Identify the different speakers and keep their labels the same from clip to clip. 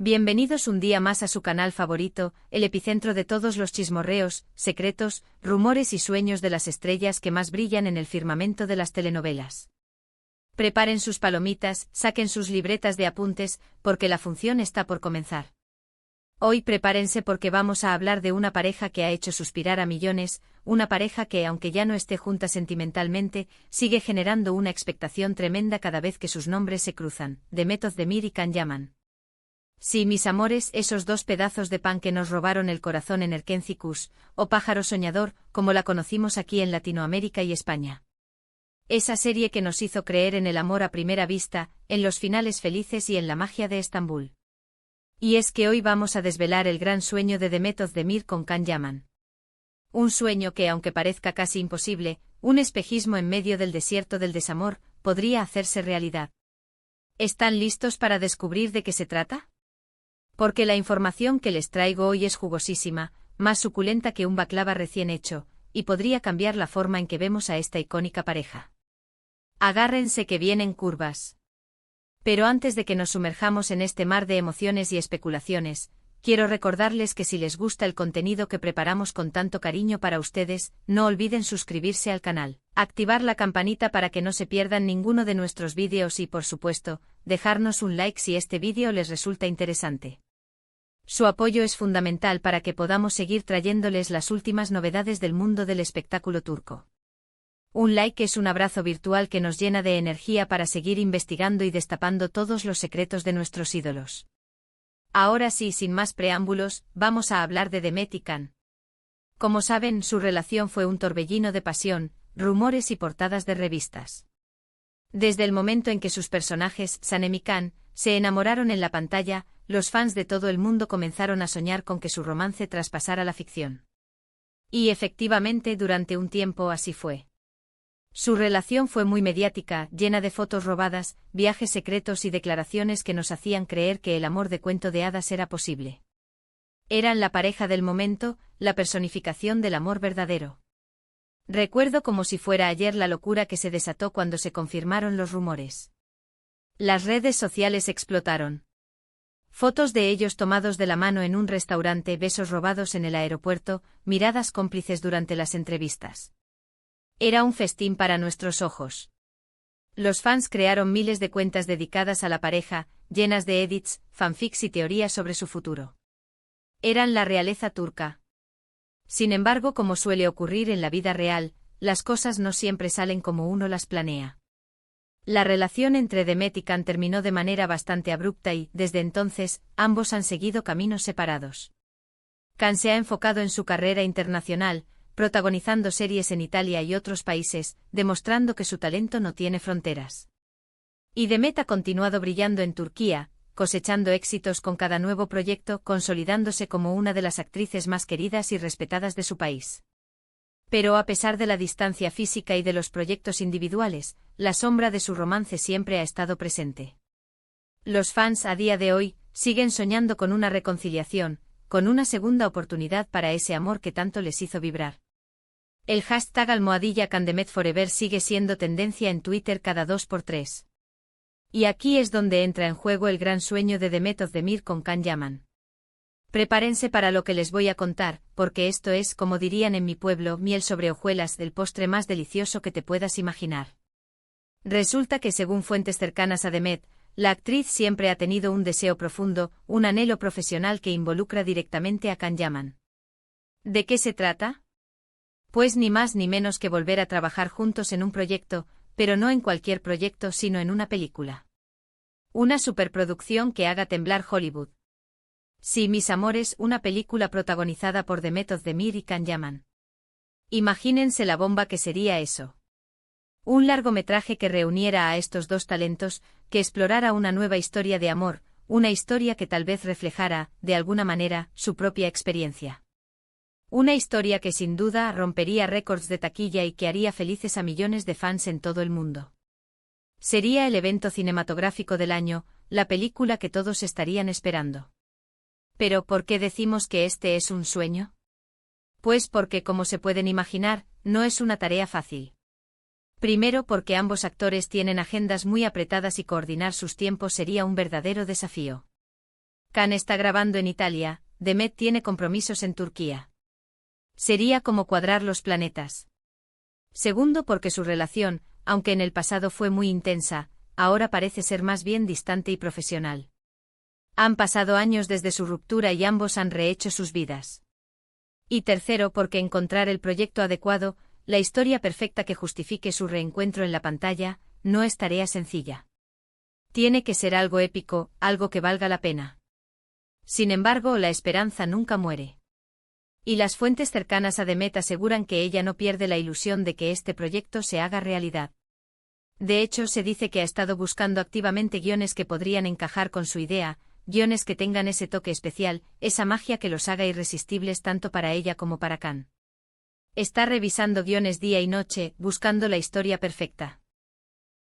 Speaker 1: Bienvenidos un día más a su canal favorito, el epicentro de todos los chismorreos, secretos, rumores y sueños de las estrellas que más brillan en el firmamento de las telenovelas. Preparen sus palomitas, saquen sus libretas de apuntes, porque la función está por comenzar. Hoy prepárense porque vamos a hablar de una pareja que ha hecho suspirar a millones, una pareja que, aunque ya no esté junta sentimentalmente, sigue generando una expectación tremenda cada vez que sus nombres se cruzan, Demet Özdemir y Can Yaman. Sí, mis amores, esos dos pedazos de pan que nos robaron el corazón en Erkenci-Kuş, o Pájaro Soñador, como la conocimos aquí en Latinoamérica y España. Esa serie que nos hizo creer en el amor a primera vista, en los finales felices y en la magia de Estambul. Y es que hoy vamos a desvelar el gran sueño de Demet Özdemir con Can Yaman. Un sueño que, aunque parezca casi imposible, un espejismo en medio del desierto del desamor, podría hacerse realidad. ¿Están listos para descubrir de qué se trata? Porque la información que les traigo hoy es jugosísima, más suculenta que un baklava recién hecho, y podría cambiar la forma en que vemos a esta icónica pareja. Agárrense que vienen curvas. Pero antes de que nos sumerjamos en este mar de emociones y especulaciones, quiero recordarles que si les gusta el contenido que preparamos con tanto cariño para ustedes, no olviden suscribirse al canal, activar la campanita para que no se pierdan ninguno de nuestros vídeos y, por supuesto, dejarnos un like si este vídeo les resulta interesante. Su apoyo es fundamental para que podamos seguir trayéndoles las últimas novedades del mundo del espectáculo turco. Un like es un abrazo virtual que nos llena de energía para seguir investigando y destapando todos los secretos de nuestros ídolos. Ahora sí, sin más preámbulos, vamos a hablar de Demet y Can. Como saben, su relación fue un torbellino de pasión, rumores y portadas de revistas. Desde el momento en que sus personajes, Sanem y Can, se enamoraron en la pantalla, los fans de todo el mundo comenzaron a soñar con que su romance traspasara la ficción. Y efectivamente, durante un tiempo así fue. Su relación fue muy mediática, llena de fotos robadas, viajes secretos y declaraciones que nos hacían creer que el amor de cuento de hadas era posible. Eran la pareja del momento, la personificación del amor verdadero. Recuerdo como si fuera ayer la locura que se desató cuando se confirmaron los rumores. Las redes sociales explotaron. Fotos de ellos tomados de la mano en un restaurante, besos robados en el aeropuerto, miradas cómplices durante las entrevistas. Era un festín para nuestros ojos. Los fans crearon miles de cuentas dedicadas a la pareja, llenas de edits, fanfics y teorías sobre su futuro. Eran la realeza turca. Sin embargo, como suele ocurrir en la vida real, las cosas no siempre salen como uno las planea. La relación entre Demet y Can terminó de manera bastante abrupta y, desde entonces, ambos han seguido caminos separados. Can se ha enfocado en su carrera internacional, protagonizando series en Italia y otros países, demostrando que su talento no tiene fronteras. Y Demet ha continuado brillando en Turquía, cosechando éxitos con cada nuevo proyecto, consolidándose como una de las actrices más queridas y respetadas de su país. Pero a pesar de la distancia física y de los proyectos individuales, la sombra de su romance siempre ha estado presente. Los fans a día de hoy siguen soñando con una reconciliación, con una segunda oportunidad para ese amor que tanto les hizo vibrar. El hashtag #CanDemetForever sigue siendo tendencia en Twitter cada 2x3. Y aquí es donde entra en juego el gran sueño de Demet Özdemir con Can Yaman. Prepárense para lo que les voy a contar, porque esto es, como dirían en mi pueblo, miel sobre hojuelas, del postre más delicioso que te puedas imaginar. Resulta que, según fuentes cercanas a Demet, la actriz siempre ha tenido un deseo profundo, un anhelo profesional que involucra directamente a Can Yaman. ¿De qué se trata? Pues ni más ni menos que volver a trabajar juntos en un proyecto, pero no en cualquier proyecto sino en una película. Una superproducción que haga temblar Hollywood. Sí, mis amores, una película protagonizada por Demet Özdemir y Can Yaman. Imagínense la bomba que sería eso. Un largometraje que reuniera a estos dos talentos, que explorara una nueva historia de amor, una historia que tal vez reflejara, de alguna manera, su propia experiencia. Una historia que sin duda rompería récords de taquilla y que haría felices a millones de fans en todo el mundo. Sería el evento cinematográfico del año, la película que todos estarían esperando. ¿Pero por qué decimos que este es un sueño? Pues porque, como se pueden imaginar, no es una tarea fácil. Primero porque ambos actores tienen agendas muy apretadas y coordinar sus tiempos sería un verdadero desafío. Can está grabando en Italia, Demet tiene compromisos en Turquía. Sería como cuadrar los planetas. Segundo, porque su relación, aunque en el pasado fue muy intensa, ahora parece ser más bien distante y profesional. Han pasado años desde su ruptura y ambos han rehecho sus vidas. Y tercero, porque encontrar el proyecto adecuado, la historia perfecta que justifique su reencuentro en la pantalla, no es tarea sencilla. Tiene que ser algo épico, algo que valga la pena. Sin embargo, la esperanza nunca muere. Y las fuentes cercanas a Demet aseguran que ella no pierde la ilusión de que este proyecto se haga realidad. De hecho, se dice que ha estado buscando activamente guiones que podrían encajar con su idea, guiones que tengan ese toque especial, esa magia que los haga irresistibles tanto para ella como para Can. Está revisando guiones día y noche, buscando la historia perfecta.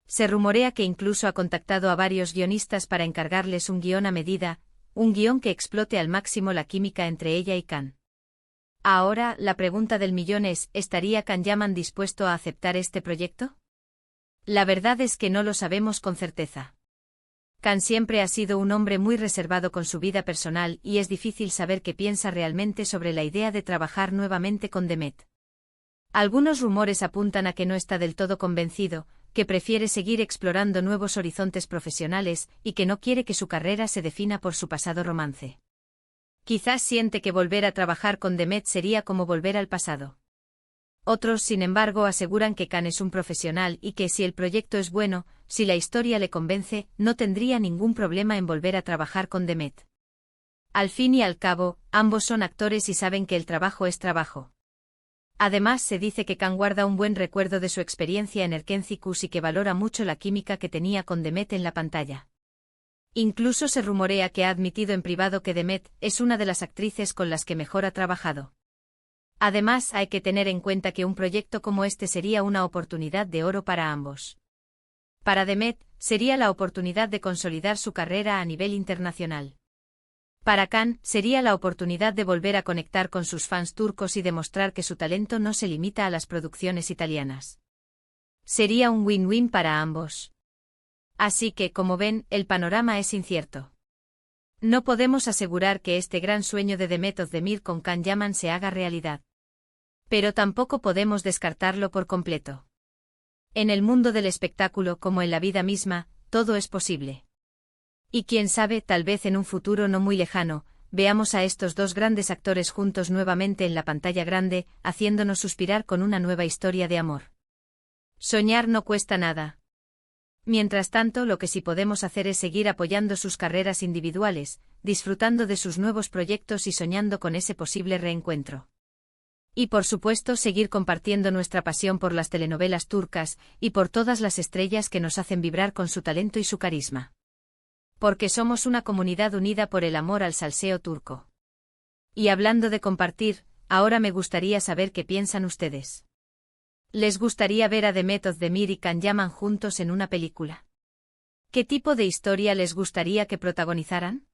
Speaker 1: Se rumorea que incluso ha contactado a varios guionistas para encargarles un guión a medida, un guión que explote al máximo la química entre ella y Can. Ahora, la pregunta del millón es, ¿estaría Can Yaman dispuesto a aceptar este proyecto? La verdad es que no lo sabemos con certeza. Can siempre ha sido un hombre muy reservado con su vida personal y es difícil saber qué piensa realmente sobre la idea de trabajar nuevamente con Demet. Algunos rumores apuntan a que no está del todo convencido, que prefiere seguir explorando nuevos horizontes profesionales y que no quiere que su carrera se defina por su pasado romance. Quizás siente que volver a trabajar con Demet sería como volver al pasado. Otros, sin embargo, aseguran que Can es un profesional y que si el proyecto es bueno, si la historia le convence, no tendría ningún problema en volver a trabajar con Demet. Al fin y al cabo, ambos son actores y saben que el trabajo es trabajo. Además, se dice que Can guarda un buen recuerdo de su experiencia en Erkencicus y que valora mucho la química que tenía con Demet en la pantalla. Incluso se rumorea que ha admitido en privado que Demet es una de las actrices con las que mejor ha trabajado. Además, hay que tener en cuenta que un proyecto como este sería una oportunidad de oro para ambos. Para Demet, sería la oportunidad de consolidar su carrera a nivel internacional. Para Can, sería la oportunidad de volver a conectar con sus fans turcos y demostrar que su talento no se limita a las producciones italianas. Sería un win-win para ambos. Así que, como ven, el panorama es incierto. No podemos asegurar que este gran sueño de Demet Özdemir con Can Yaman se haga realidad. Pero tampoco podemos descartarlo por completo. En el mundo del espectáculo, como en la vida misma, todo es posible. Y quién sabe, tal vez en un futuro no muy lejano, veamos a estos dos grandes actores juntos nuevamente en la pantalla grande, haciéndonos suspirar con una nueva historia de amor. Soñar no cuesta nada. Mientras tanto, lo que sí podemos hacer es seguir apoyando sus carreras individuales, disfrutando de sus nuevos proyectos y soñando con ese posible reencuentro. Y por supuesto, seguir compartiendo nuestra pasión por las telenovelas turcas y por todas las estrellas que nos hacen vibrar con su talento y su carisma. Porque somos una comunidad unida por el amor al salseo turco. Y hablando de compartir, ahora me gustaría saber qué piensan ustedes. ¿Les gustaría ver a Demet Özdemir y Can Yaman juntos en una película? ¿Qué tipo de historia les gustaría que protagonizaran?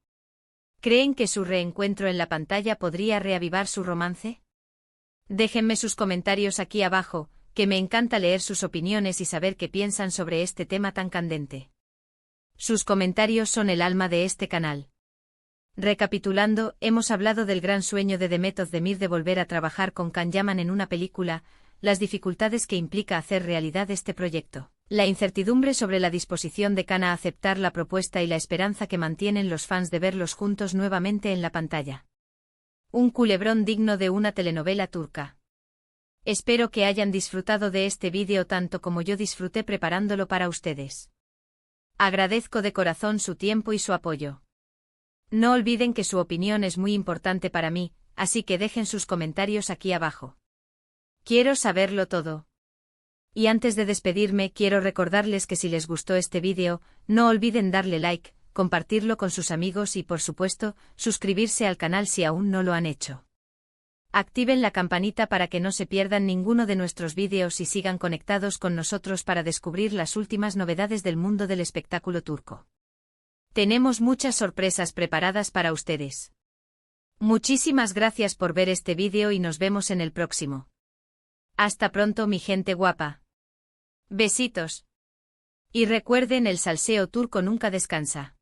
Speaker 1: ¿Creen que su reencuentro en la pantalla podría reavivar su romance? Déjenme sus comentarios aquí abajo, que me encanta leer sus opiniones y saber qué piensan sobre este tema tan candente. Sus comentarios son el alma de este canal. Recapitulando, hemos hablado del gran sueño de Demet Özdemir de volver a trabajar con Can Yaman en una película, las dificultades que implica hacer realidad este proyecto, la incertidumbre sobre la disposición de Can a aceptar la propuesta y la esperanza que mantienen los fans de verlos juntos nuevamente en la pantalla. Un culebrón digno de una telenovela turca. Espero que hayan disfrutado de este vídeo tanto como yo disfruté preparándolo para ustedes. Agradezco de corazón su tiempo y su apoyo. No olviden que su opinión es muy importante para mí, así que dejen sus comentarios aquí abajo. Quiero saberlo todo. Y antes de despedirme, quiero recordarles que si les gustó este vídeo, no olviden darle like, compartirlo con sus amigos y, por supuesto, suscribirse al canal si aún no lo han hecho. Activen la campanita para que no se pierdan ninguno de nuestros vídeos y sigan conectados con nosotros para descubrir las últimas novedades del mundo del espectáculo turco. Tenemos muchas sorpresas preparadas para ustedes. Muchísimas gracias por ver este vídeo y nos vemos en el próximo. Hasta pronto, mi gente guapa. Besitos. Y recuerden, el salseo turco nunca descansa.